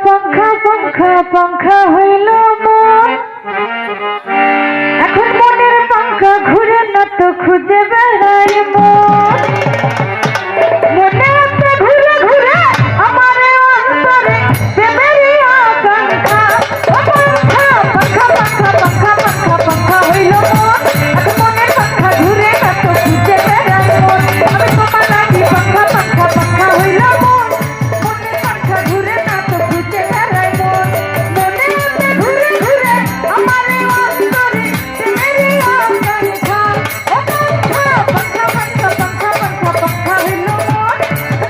पंखा पंखा पंखा हইल मन এখন মনের पंखा ঘুরে না তো খুঁজে বেড়াই মন মনে আছে ঘুরে ঘুরে আমার অন্তরে প্রেমেরই আকাঙ্ক্ষা ও पंखा पंखा पंखा पंखा पंखा पंखा হইল মন এখন মনের पंखा ঘুরে না তো খুঁজে বেড়াই মন আমি তোমার লাগি पंखा पंखा पंखा হইল মন মনের पंखा ঘুরে না তো খুঁজে বেড়াই মন মনে আছে ঘুরে ঘুরে আমার অন্তরে প্রেমেরই আকাঙ্ক্ষা ও पंखा पंखा पंखा पंखा पंखा पंखा হইল মন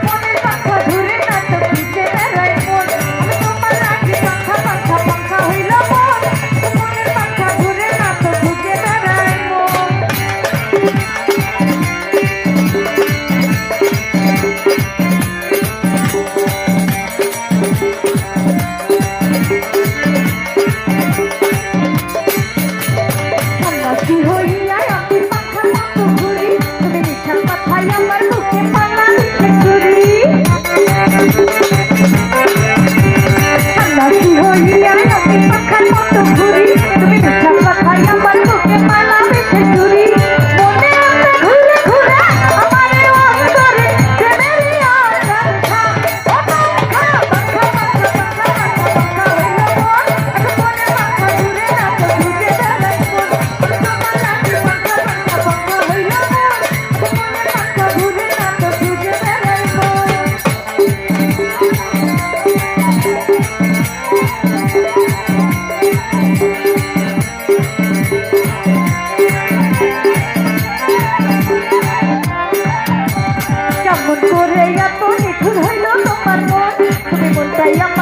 মনের पंखा ঘুরে না তো খুঁজে বেড়াই মন আমি তোমার লাগি पंखा पंखा पंखा হইল মন মনের पंखा ঘুরে না তো খুঁজে বেড়াই মন সন্ন্যাসী হইয়া আমি পাখা মতো ঘুরি তুমি মিঠা কথায় আমার বুকে পালা ঘুরি সন্ন্যাসী হইয়া আমি পাখার মতো ঘুরি তুমি মিঠা কথায় আমার বুকে পালা ঘুরি মনে আছে ঘুরে ঘুরে আমার অন্তরে প্রেমেরই আকাঙ্ক্ষা ও पंखा पंखा पंखा पंखा पंखा হইল মন এখন মনে पंखा ঘুরে না তো খুঁজে বেড়াই মন তোমার লাগি पंखा पंखा पंखा হইল মন মনের पंखा ঘুরে না তো খুঁজে বেড়াই মন কেমন করে এত নিঠুর হইল তোমার মন তুমি মনটাই আমার